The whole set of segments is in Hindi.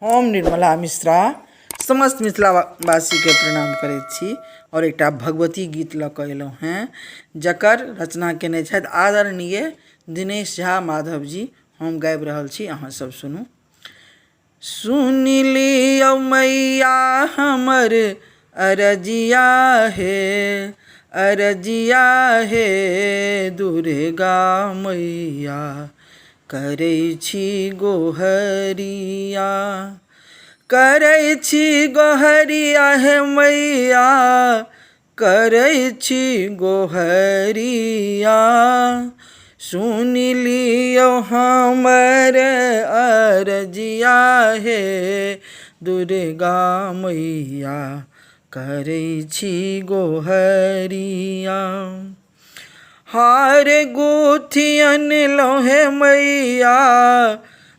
हम निर्मला मिश्रा समस्त मिथिलावासी के प्रणाम करैत छी और एकटा भगवती गीत लऽ कऽ एलहुँ हैं जकर रचना केने छथि आदरणीय दिनेश झा माधव जी। हम गाबि रहल छी, अहाँ सब सुनू। सुनि लियौ मैया हमर अरजिया हे, अरजिया हे दुर्गा मैया, करै छी गोहरिया, करै छी गोहरिया हे मैया, करै छी गोहरिया। सुनि लियौ हमर अरजिया हे दुर्गा मैया, करै छी गोहरिया। हार गुथि अनलहुँ हे मैया,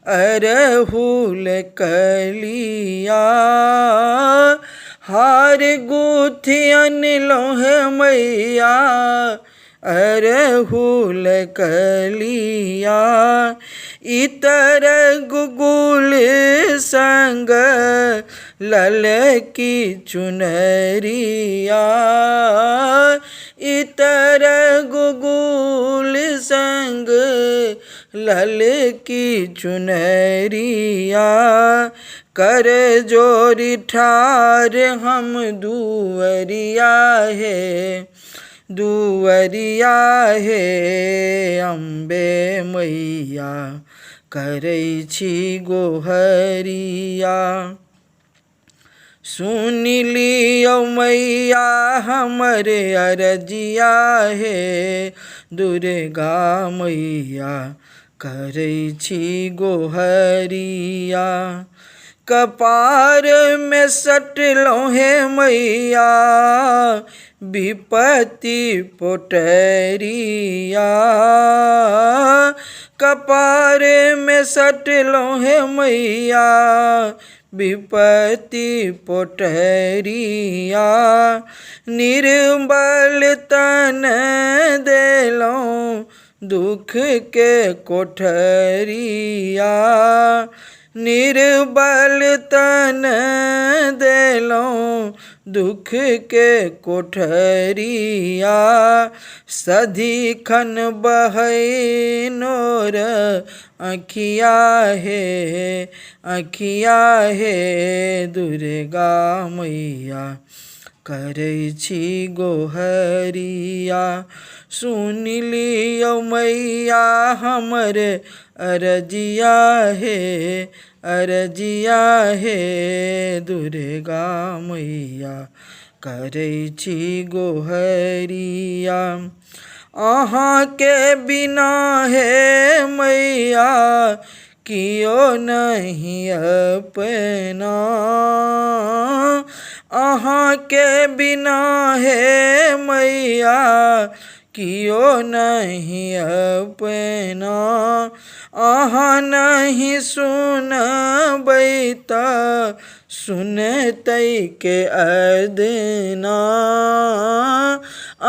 अरहुल कलिया, हार गुथि अनलहुँ हे मैया, अरहुल कलिया। इतर गुगुल संग ललकी चुनरिया, इतर गुगुल संग ललकी चुनरिया। कर जोरी ठार हम दुअरिया हे, दुअरिया हे अम्बे मैया, करै छी गोहरिया। सुनि लियौ मैया हमर अरजिया हे दुर्गा मैया, करै छी गोहरिया। कपार में सटलहुँ हे मैया, विपत्ति पोटरिया, कपार में सटलहुँ हे मैया, विपत्ति पोटरिया। निर्बल तन देलहुँ दुख के कोठरिया, निर्बल तन देलहुँ दुख के कोठरिया। सदिखन बहै नोर अँखिया हे, अँखिया हे दुर्गा मैया, करै छी गोहरिया। सुनि लियौ मैया हमर अरजिया हे, अरजिया हे दुर्गा मैया, करै छी गोहरिया। अहाँ के बिना हे मैया कियो नहीं अपना, अहाँ के बिना हे मैया कियो नहीं अपना। अहाँ नहीं सुनबै तऽ सुनतै के अदना,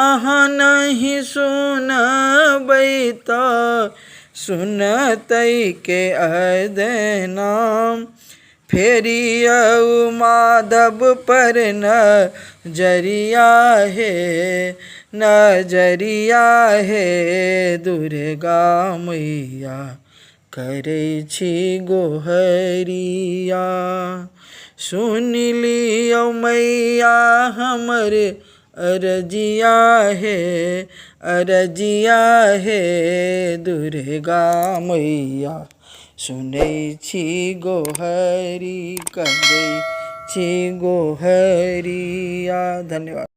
अहाँ नहीं सुनबै तऽ सुनतै के अदना। फेरियौ माधव पर नजरिया हे, नजरिया हे दुर्गा मैया, करै छी गोहरिया। सुनि लियौ मैया हमर अरजिया हे, अरजिया हे दुर्गा मैया, सुनै छी गोहरी, करै छी गोहरिया। धन्यवाद।